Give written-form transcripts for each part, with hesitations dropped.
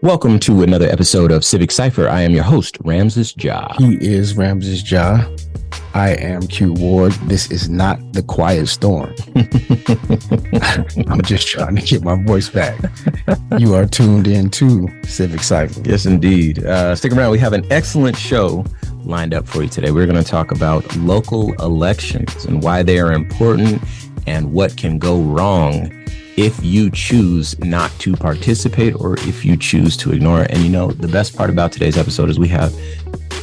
Welcome to another episode of Civic Cypher. I am your host, Ramses Ja. He is Ramses Ja. I am Q Ward. This is not the quiet storm. I'm just trying to get my voice back. You are tuned in to Civic Cypher. Yes, indeed. Stick around. We have an excellent show lined up for you today. We're going to talk about local elections and why they are important and what can go wrong if you choose not to participate or if you choose to ignore it. And you know, the best part about today's episode is we have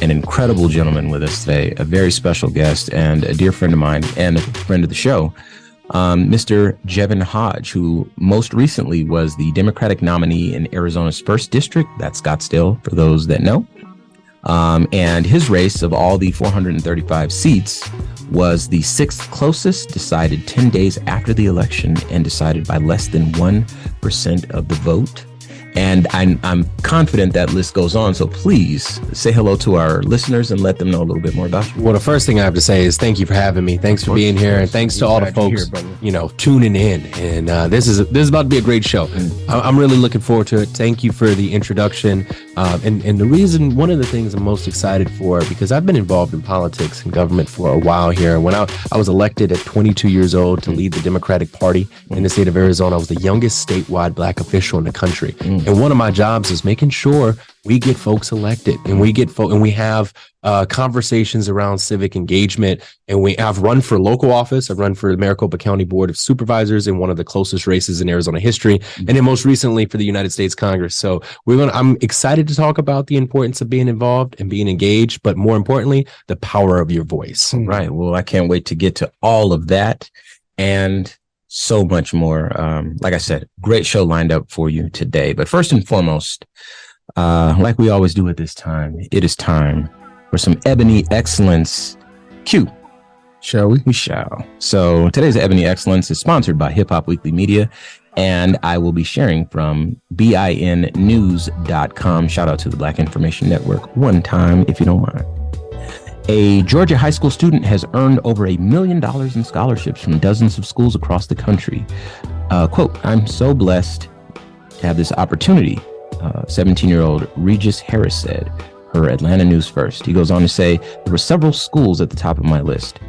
an incredible gentleman with us today, a very special guest and a dear friend of mine and a friend of the show, Mr. Jevin Hodge, who most recently was the Democratic nominee in Arizona's 1st District, that's Scottsdale, for those that know. And his race of all the 435 seats was the 6th closest, decided 10 days after the election and decided by less than 1% of the vote. And I'm confident that list goes on. So please say hello to our listeners and let them know a little bit more about you. Well, the first thing I have to say is thank you for having me. Thanks for being here, and thanks to all the folks, tuning in. And this is about to be a great show. I'm really looking forward to it. Thank you for the introduction. And the reason, one of the things I'm most excited for, because I've been involved in politics and government for a while here. When I was elected at 22 years old to lead the Democratic Party in the state of Arizona, I was the youngest statewide Black official in the country. And one of my jobs is making sure we get folks elected, and we have conversations around civic engagement. And I've run for local office. I've run for the Maricopa County Board of Supervisors in one of the closest races in Arizona history, and then most recently for the United States Congress. So I'm excited to talk about the importance of being involved and being engaged, but more importantly, the power of your voice. Right. Well, I can't wait to get to all of that and so much more. Like I said, great show lined up for you today. But first and foremost, like we always do at this time, it is time for some Ebony Excellence. Q. Shall we? We shall. So today's Ebony Excellence is sponsored by Hip Hop Weekly Media, and I will be sharing from BINnews.com. Shout out to the Black Information Network one time, if you don't mind. A Georgia high school student has earned over $1 million in scholarships from dozens of schools across the country. Quote, "I'm so blessed to have this opportunity," 17-year-old Regis Harris said, her Atlanta News First. He goes on to say, "There were several schools at the top of my list."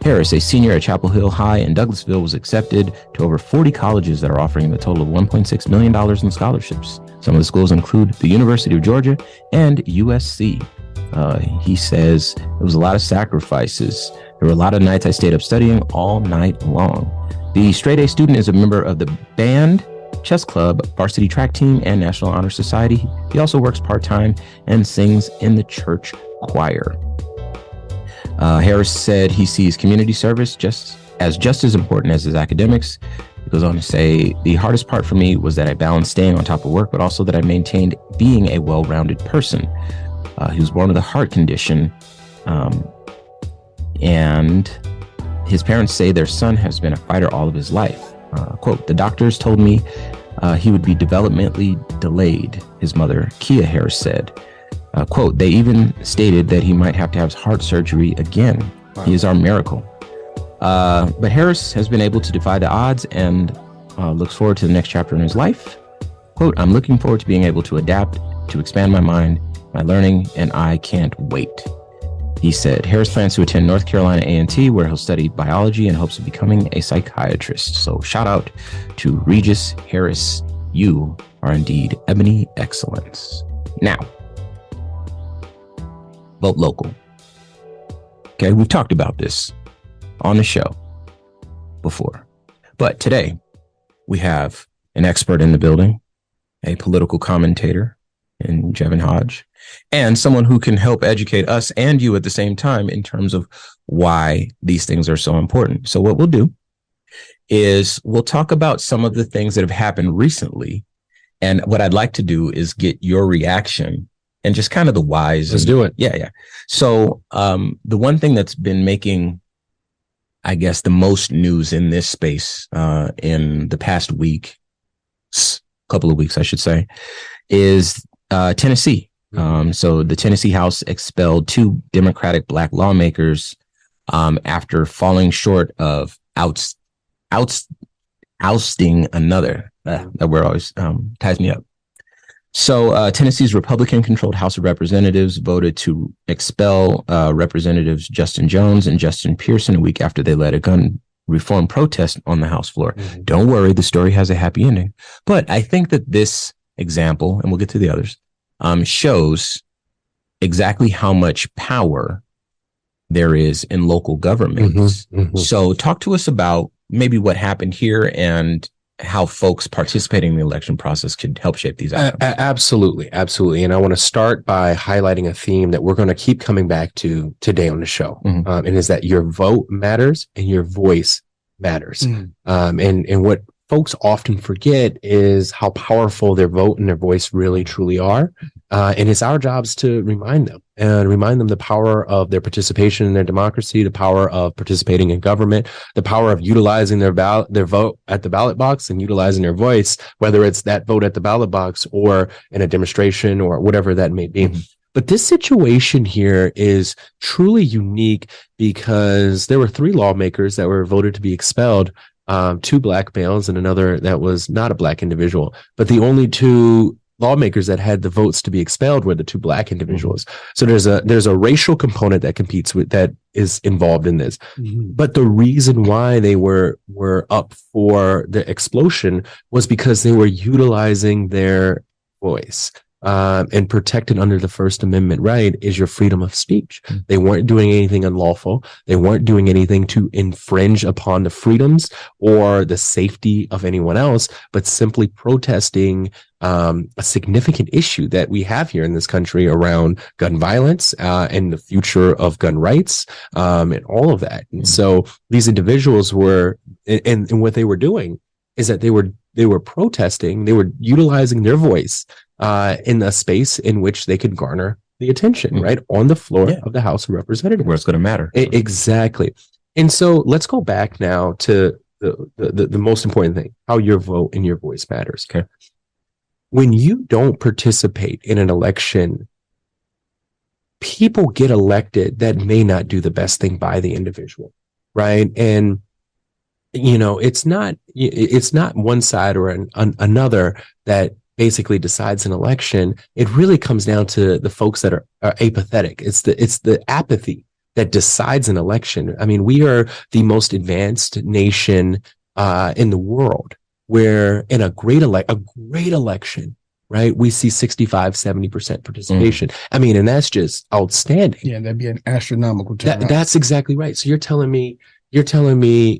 Harris, a senior at Chapel Hill High in Douglasville, was accepted to over 40 colleges that are offering a total of $1.6 million in scholarships. Some of the schools include the University of Georgia and USC. He says, "There was a lot of sacrifices. There were a lot of nights I stayed up studying all night long." The straight A student is a member of the band, chess club, varsity track team, and National Honor Society. He also works part-time and sings in the church choir. Harris said he sees community service just as important as his academics. He goes on to say, "The hardest part for me was that I balanced staying on top of work, but also that I maintained being a well-rounded person." He was born with a heart condition, and his parents say their son has been a fighter all of his life. Quote, "The doctors told me he would be developmentally delayed," his mother, Kia Harris, said. Quote, "They even stated that he might have to have heart surgery again. Wow. He is our miracle." But Harris has been able to defy the odds and looks forward to the next chapter in his life. Quote, "I'm looking forward to being able to adapt, to expand my mind, my learning, and I can't wait," he said. Harris plans to attend North Carolina A&T, where he'll study biology and hopes of becoming a psychiatrist. So shout out to Regis Harris. You are indeed Ebony Excellence. Now, vote local. Okay, we've talked about this on the show before, but today we have an expert in the building, a political commentator in Jevin Hodge, and someone who can help educate us and you at the same time in terms of why these things are so important. So what we'll do is we'll talk about some of the things that have happened recently. And what I'd like to do is get your reaction and just kind of the whys. Let's do it. Yeah. So the one thing that's been making, I guess, the most news in this space in the past couple of weeks, I should say, is Tennessee. So the Tennessee House expelled 2 Democratic Black lawmakers after falling short of ousting another. That word always ties me up. So Tennessee's Republican-controlled House of Representatives voted to expel Representatives Justin Jones and Justin Pearson a week after they led a gun reform protest on the House floor. Mm-hmm. Don't worry, the story has a happy ending. But I think that this example, and we'll get to the others, shows exactly how much power there is in local governments. Mm-hmm, mm-hmm. So talk to us about maybe what happened here and how folks participating in the election process could help shape these outcomes. Absolutely. And I want to start by highlighting a theme that we're going to keep coming back to today on the show. Mm-hmm. And is that your vote matters and your voice matters. Mm-hmm. And what folks often forget is how powerful their vote and their voice really, truly are. And it's our jobs to remind them the power of their participation in their democracy, the power of participating in government, the power of utilizing their vote at the ballot box and utilizing their voice, whether it's that vote at the ballot box or in a demonstration or whatever that may be. Mm-hmm. But this situation here is truly unique because there were 3 lawmakers that were voted to be expelled, 2 black males and another that was not a black individual. But the only 2 lawmakers that had the votes to be expelled were the 2 black individuals. So there's a racial component that is involved in this. Mm-hmm. But the reason why they were up for the expulsion was because they were utilizing their voice. And protected under the First Amendment right is your freedom of speech. Mm-hmm. They weren't doing anything unlawful. They weren't doing anything to infringe upon the freedoms or the safety of anyone else, but simply protesting a significant issue that we have here in this country around gun violence and the future of gun rights and all of that. And so these individuals were, and what they were doing is that they were protesting, they were utilizing their voice in a space in which they could garner the attention, right? On the floor of the House of Representatives. Where it's going to matter. Exactly. And so let's go back now to the most important thing, how your vote and your voice matters. Okay. When you don't participate in an election, people get elected that may not do the best thing by the individual, right? And it's not one side or another that basically decides an election. It really comes down to the folks that are apathetic. It's the apathy that decides an election. I mean, we are the most advanced nation in the world, where in a great election, right, we see 65-70% participation. I mean, and that's just outstanding. Yeah, that'd be an astronomical turnout. That's exactly right. So you're telling me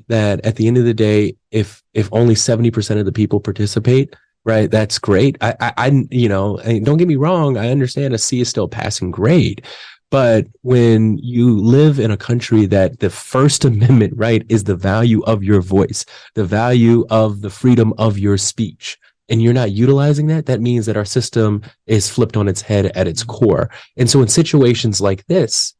that at the end of the day, if only 70% of the people participate, right, that's great. I don't get me wrong, I understand a C is still a passing grade. But when you live in a country that the First Amendment right is the value of your voice, the value of the freedom of your speech, and you're not utilizing that, that means that our system is flipped on its head at its core. And so in situations like this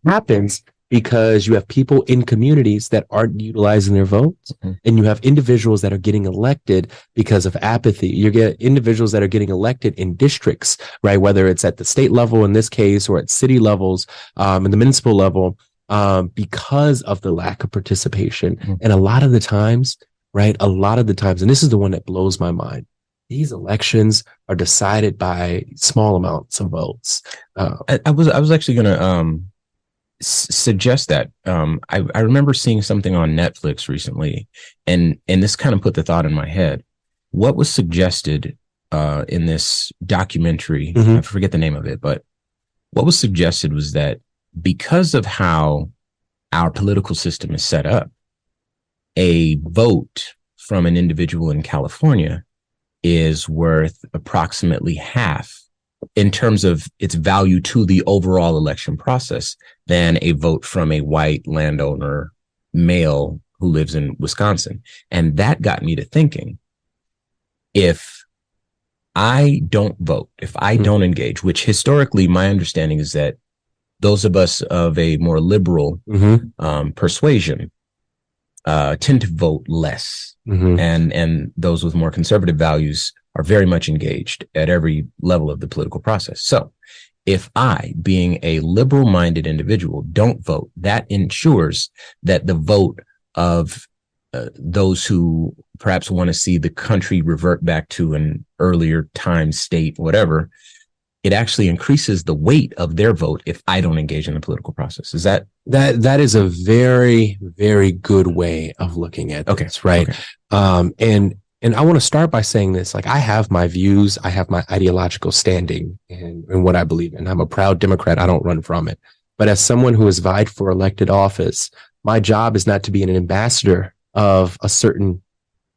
happens because you have people in communities that aren't utilizing their votes, and you have individuals that are getting elected because of apathy. You get individuals that are getting elected in districts, right? Whether it's at the state level in this case, or at city levels, and the municipal level, because of the lack of participation. And a lot of the times, and this is the one that blows my mind, these elections are decided by small amounts of votes. I was actually going to suggest that. I remember seeing something on Netflix recently, and this kind of put the thought in my head. What was suggested in this documentary, I forget the name of it, but what was suggested was that because of how our political system is set up, a vote from an individual in California is worth approximately half in terms of its value to the overall election process than a vote from a white landowner male who lives in Wisconsin. And that got me to thinking, if I don't vote, if I don't engage, which historically my understanding is that those of us of a more liberal persuasion tend to vote less, and those with more conservative values are very much engaged at every level of the political process. So if I, being a liberal-minded individual, don't vote, that ensures that the vote of those who perhaps want to see the country revert back to an earlier time state, whatever, it actually increases the weight of their vote if I don't engage in the political process. Is that is a very, very good way of looking at this, right? Okay. And I want to start by saying this, like, I have my views, I have my ideological standing and what I believe in. I'm a proud Democrat. I don't run from it. But as someone who has vied for elected office, my job is not to be an ambassador of a certain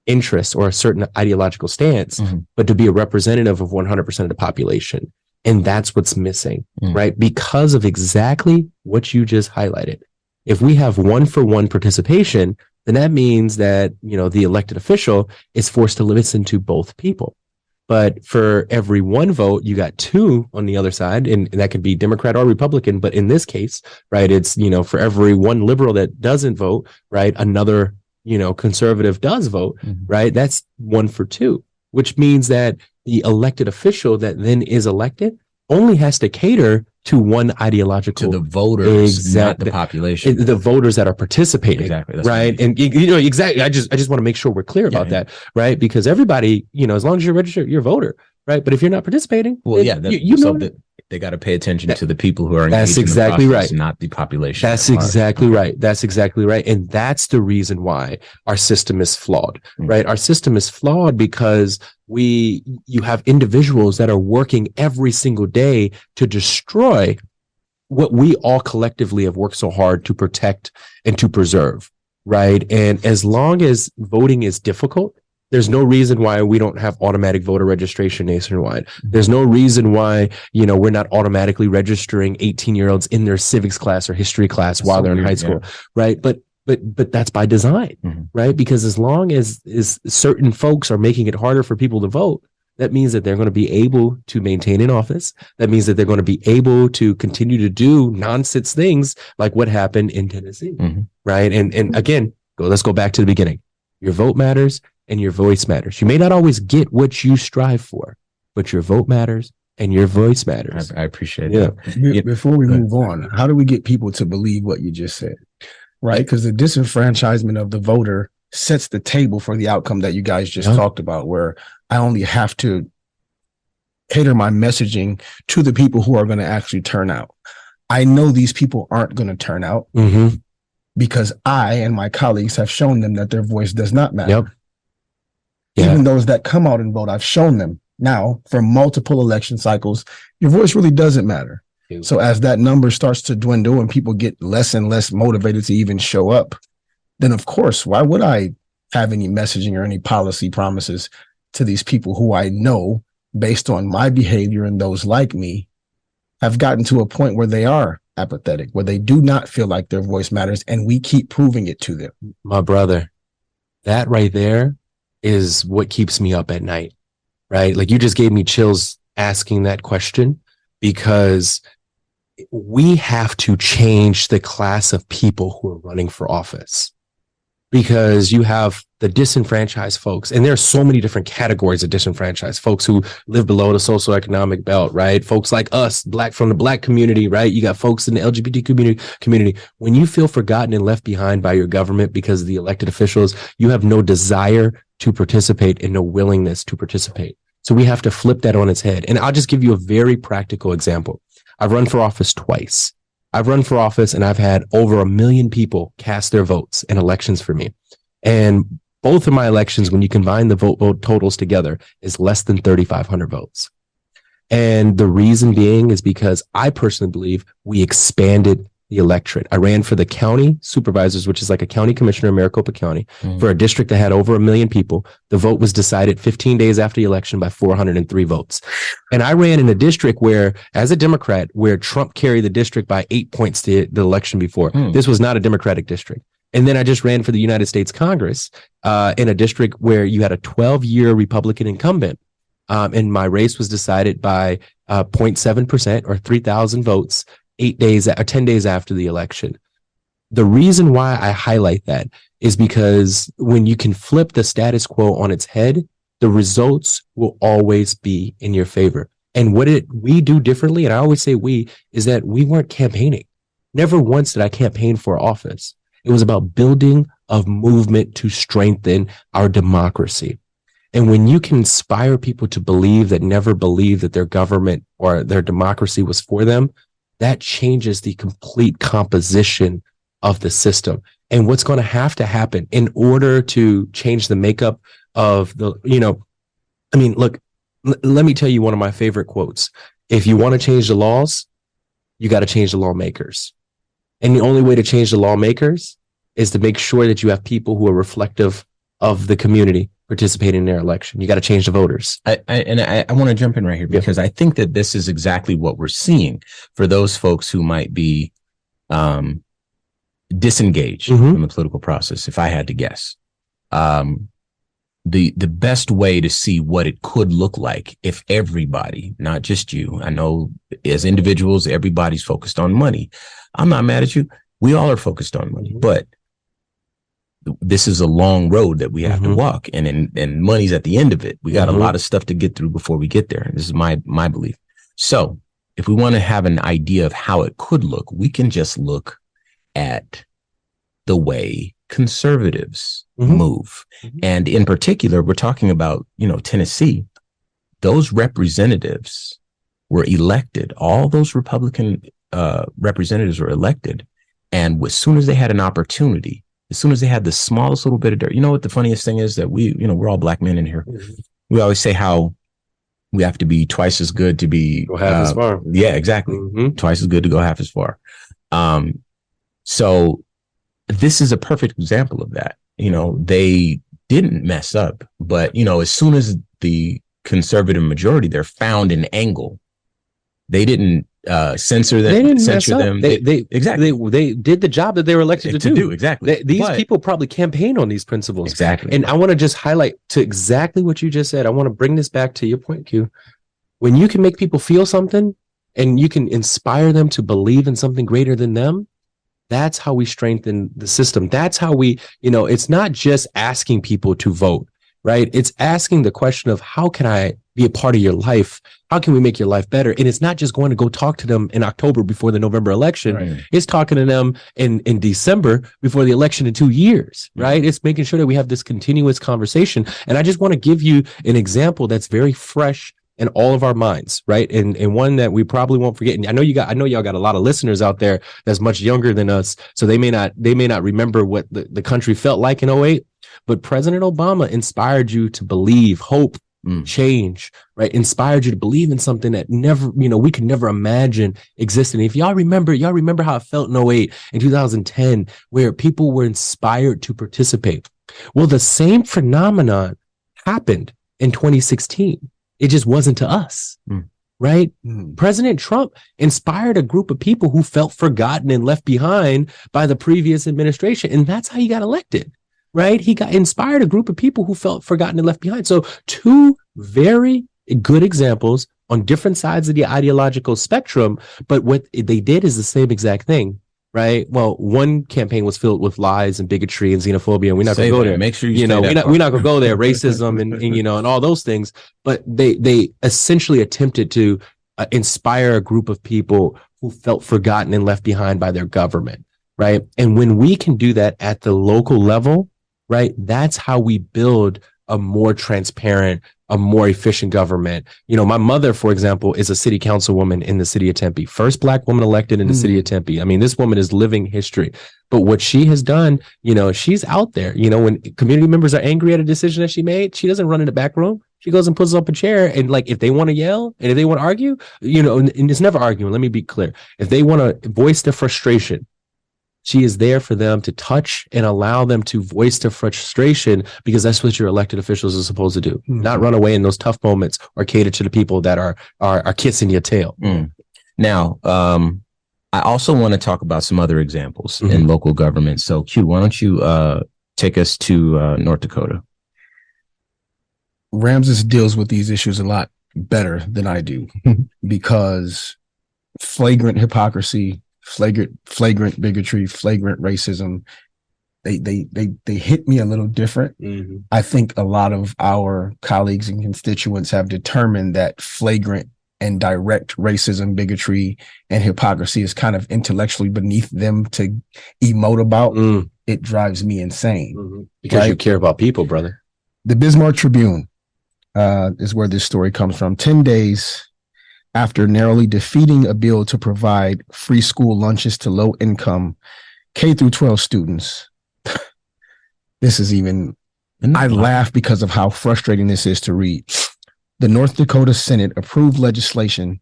interest or a certain ideological stance, but to be a representative of 100% of the population. And that's what's missing, right? Because of exactly what you just highlighted. If we have 1-for-1 participation, then that means that, the elected official is forced to listen to both people. But for every one vote, you got two on the other side, and that could be Democrat or Republican. But in this case, right, it's, for every one liberal that doesn't vote, right, another, conservative does vote, right? That's 1 for 2, which means that the elected official that then is elected only has to cater to one ideological, to the voters, not the population, the voters that are participating. Exactly. Right. And exactly. I just want to make sure we're clear about that. Right. Because everybody, as long as you're registered, you're a voter. Right. But if you're not participating, well, they got to pay attention to the people who are engaged. That's exactly in the process, right. Not the population. That's exactly right. That's exactly right. And that's the reason why our system is flawed, right? Our system is flawed because you have individuals that are working every single day to destroy what we all collectively have worked so hard to protect and to preserve, right? And as long as voting is difficult, there's no reason why we don't have automatic voter registration nationwide. There's no reason why, we're not automatically registering 18-year-olds in their civics class or history class while they're in high school, right? But that's by design, right? Because as long as certain folks are making it harder for people to vote, that means that they're going to be able to maintain an office. That means that they're going to be able to continue to do nonsense things like what happened in Tennessee, right? And again, let's go back to the beginning. Your vote matters. And your voice matters. You may not always get what you strive for, but your vote matters and your voice matters. I appreciate that. Before we move on, how do we get people to believe what you just said? Right? Because the disenfranchisement of the voter sets the table for the outcome that you guys just talked about, where I only have to cater my messaging to the people who are going to actually turn out. I know these people aren't going to turn out because I and my colleagues have shown them that their voice does not matter. Even those that come out and vote, I've shown them now for multiple election cycles, your voice really doesn't matter. So as that number starts to dwindle and people get less and less motivated to even show up, then of course, why would I have any messaging or any policy promises to these people who I know, based on my behavior and those like me, have gotten to a point where they are apathetic, where they do not feel like their voice matters, and we keep proving it to them. My brother, that right there is what keeps me up at night, right? Like, you just gave me chills asking that question, because we have to change the class of people who are running for office. Because you have the disenfranchised folks, and there are so many different categories of disenfranchised folks who live below the socioeconomic belt, right? Folks like us, from the Black community, right? You got folks in the LGBT community. When you feel forgotten and left behind by your government because of the elected officials, you have no desire to participate and no willingness to participate. So we have to flip that on its head. And I'll just give you a very practical example. I've run for office twice. I've run for office and I've had over 1 million people cast their votes in elections for me. And both of my elections, when you combine the vote totals together, is less than 3,500 votes. And the reason being is because I personally believe we expanded the electorate. I ran for the county supervisors, which is like a county commissioner in Maricopa County, for a district that had over 1 million people. The vote was decided 15 days after the election by 403 votes. And I ran in a district where, as a Democrat, where Trump carried the district by 8 points the election before. This was not a Democratic district. And then I just ran for the United States Congress in a district where you had a 12-year Republican incumbent. And my race was decided by 0.7% or 3,000 votes 10 days after the election. The reason why I highlight that is because when you can flip the status quo on its head, the results will always be in your favor. And what we do differently, and I always say we, is that we weren't campaigning. Never once did I campaign for office. It was about building of movement to strengthen our democracy. And when you can inspire people to believe that never believed that their government or their democracy was for them, that changes the complete composition of the system. And what's going to happen in order to change the makeup of the, look, let me tell you one of my favorite quotes. If you want to change the laws, you got to change the lawmakers. And the only way to change the lawmakers is to make sure that you have people who are reflective of the community participating in their election. You got to change the voters. I want to jump in right here because I think that this is exactly what we're seeing for those folks who might be disengaged from the political process. If I had to guess, the best way to see what it could look like if everybody, not just you, I know as individuals, everybody's focused on money. I'm not mad at you. We all are focused on money, but this is a long road that we have to walk, and money's at the end of it. We got a lot of stuff to get through before we get there. This is my belief. So if we want to have an idea of how it could look, we can just look at the way conservatives move. And in particular, we're talking about, Tennessee. Those representatives were elected. All those Republican representatives were elected. And as soon as they had an opportunity, as soon as they had the smallest little bit of dirt, you know what the funniest thing is that we're all black men in here. We always say how we have to be twice as good to be go half as far. Yeah, exactly. Twice as good to go half as far. So this is a perfect example of that. They didn't mess up, but as soon as the conservative majority, they're found an angle. They didn't censor them. They didn't censor them. They did the job that they were elected to do. Exactly. These people probably campaign on these principles. Exactly. And I want to just highlight to exactly what you just said. I want to bring this back to your point, Q. When you can make people feel something and you can inspire them to believe in something greater than them, that's how we strengthen the system. That's how we, it's not just asking people to vote, right? It's asking the question of how can I be a part of your life? How can we make your life better? And it's not just going to go talk to them in October before the November election. Right. It's talking to them in December before the election in 2 years, right? It's making sure that we have this continuous conversation. And I just want to give you an example that's very fresh in all of our minds, right? And one that we probably won't forget. And I know y'all got a lot of listeners out there that's much younger than us, so they may not remember what the country felt like in 2008. But President Obama inspired you to believe, hope, change, right? Inspired you to believe in something that never, we could never imagine existing. If y'all remember how it felt in 2008 and 2010, where people were inspired to participate. Well, the same phenomenon happened in 2016. It just wasn't to us, right? President Trump inspired a group of people who felt forgotten and left behind by the previous administration. And that's how he got elected, right? He got inspired a group of people who felt forgotten and left behind. So two very good examples on different sides of the ideological spectrum. But what they did is the same exact thing. Right. Well, one campaign was filled with lies and bigotry and xenophobia, and we're not going to go there. Make sure we're not going to go there. Racism and and all those things. But they essentially attempted to inspire a group of people who felt forgotten and left behind by their government. Right. And when we can do that at the local level, right, that's how we build a more transparent, a more efficient government. My mother, for example, is a city councilwoman in the city of Tempe, first Black woman elected in the city of Tempe. I mean, this woman is living history. But what she has done, she's out there. When community members are angry at a decision that she made, she doesn't run in the back room. She goes and puts up a chair, and if they want to yell and if they want to argue, and it's never arguing. Let me be clear. If they want to voice their frustration, she is there for them to touch and allow them to voice their frustration, because that's what your elected officials are supposed to do. Not run away in those tough moments or cater to the people that are kissing your tail. Now, I also want to talk about some other examples in local government. So Q, why don't you take us to North Dakota? Ramses deals with these issues a lot better than I do because flagrant hypocrisy, flagrant bigotry, flagrant racism, they hit me a little different. I think a lot of our colleagues and constituents have determined that flagrant and direct racism, bigotry, and hypocrisy is kind of intellectually beneath them to emote about. it drives me insane. Mm-hmm. Because you care about people, brother. The Bismarck Tribune is where this story comes from. 10 days after narrowly defeating a bill to provide free school lunches to low-income K through 12 students. This is even, I laugh because of how frustrating this is to read. The North Dakota Senate approved legislation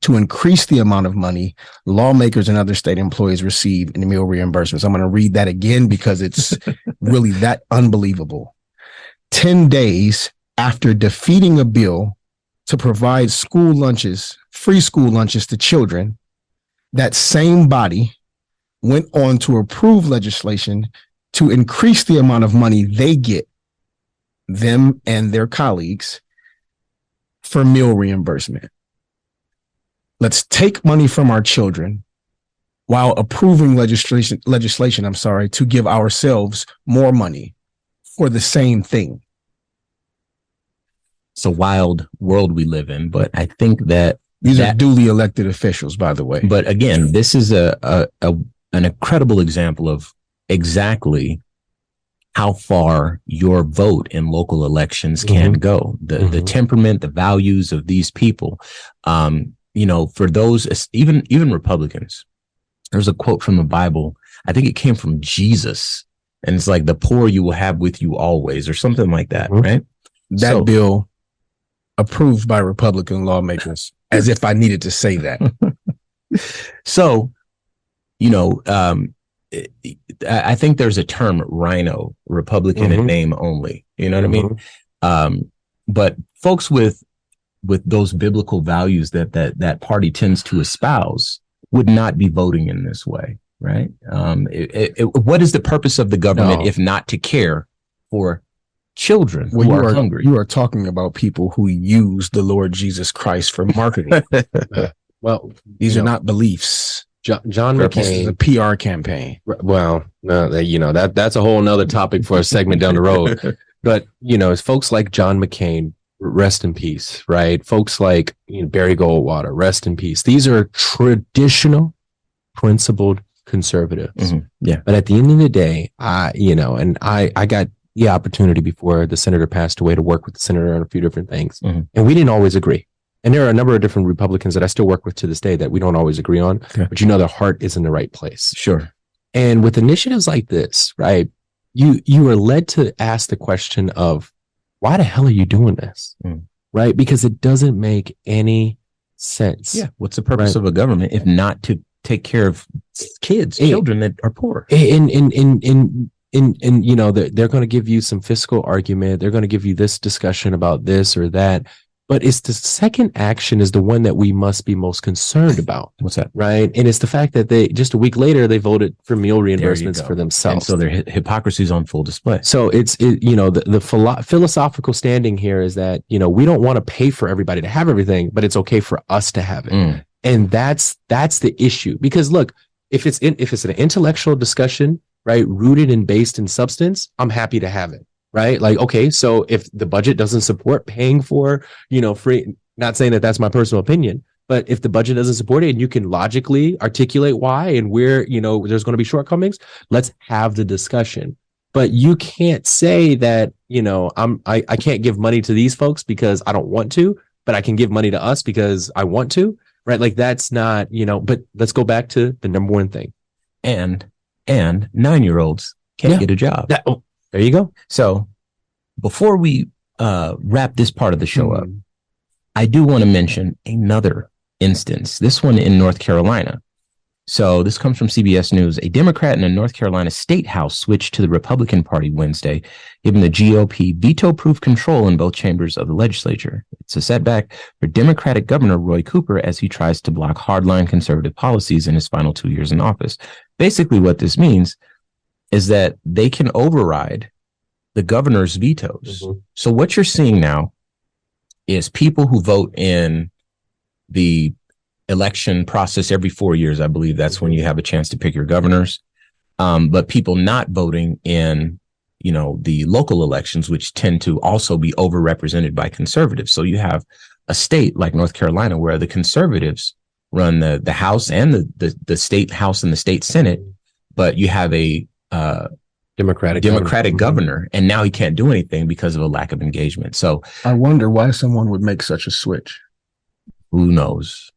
to increase the amount of money lawmakers and other state employees receive in meal reimbursements. I'm going to read that again because it's really that unbelievable. 10 days after defeating a bill to provide school lunches, free school lunches to children, that same body went on to approve legislation to increase the amount of money they get, them and their colleagues, for meal reimbursement. Let's take money from our children while approving legislation, to give ourselves more money for the same thing. It's a wild world we live in, but I think that these are duly elected officials, by the way. But again, this is an incredible example of exactly how far your vote in local elections can go. The temperament, the values of these people. For those, even Republicans, there's a quote from the Bible. I think it came from Jesus, and it's like, the poor you will have with you always, or something like that, right? That bill approved by Republican lawmakers, as if I needed to say that. So, I think there's a term, rhino, Republican in name only. You know what I mean? But folks with those biblical values that party tends to espouse would not be voting in this way, right? What is the purpose of the government if not to care for children who are hungry? You are talking about people who use the Lord Jesus Christ for marketing. Well, these are not beliefs. John McCain, is a PR campaign. Well, that's a whole nother topic for a segment down the road. But it's folks like John McCain, rest in peace, right? Folks like Barry Goldwater, rest in peace. These are traditional, principled conservatives. Yeah. But at the end of the day, I got the opportunity before the senator passed away to work with the senator on a few different things, and we didn't always agree. And there are a number of different Republicans that I still work with to this day that we don't always agree on, but their heart is in the right place. Sure. And with initiatives like this, right, you are led to ask the question of, why the hell are you doing this? Right? Because it doesn't make any sense. Yeah. What's the purpose of a government if not to take care of children that are poor? And they're going to give you some fiscal argument. They're going to give you this discussion about this or that. But it's the second action is the one that we must be most concerned about. What's that? Right. And it's the fact that they just a week later, they voted for meal reimbursements for themselves. And so their hypocrisy is on full display. So the philosophical standing here is that, we don't want to pay for everybody to have everything, but it's okay for us to have it. And that's the issue. Because look, if it's an intellectual discussion, right, rooted and based in substance, I'm happy to have it. Right? Like, okay, so if the budget doesn't support paying for, free, not saying that that's my personal opinion, but if the budget doesn't support it and you can logically articulate why and where, there's going to be shortcomings, let's have the discussion. But you can't say that, I can't give money to these folks because I don't want to, but I can give money to us because I want to, right? Like that's not, but let's go back to the number one thing. And 9-year-olds can't get a job. There you go. So before we wrap this part of the show up, I do want to mention another instance, this one in North Carolina. So this comes from CBS News. A Democrat in a North Carolina state house switched to the Republican Party Wednesday, giving the GOP veto-proof control in both chambers of the legislature. It's a setback for Democratic Governor Roy Cooper as he tries to block hardline conservative policies in his final 2 years in office. Basically, what this means is that they can override the governor's vetoes. So what you're seeing now is people who vote in the election process every 4 years. I believe that's when you have a chance to pick your governors. But people not voting in, the local elections, which tend to also be overrepresented by conservatives. So you have a state like North Carolina where the conservatives run the House and the state House and the state Senate, but you have a Democratic governor, and now he can't do anything because of a lack of engagement. So I wonder why someone would make such a switch. Who knows?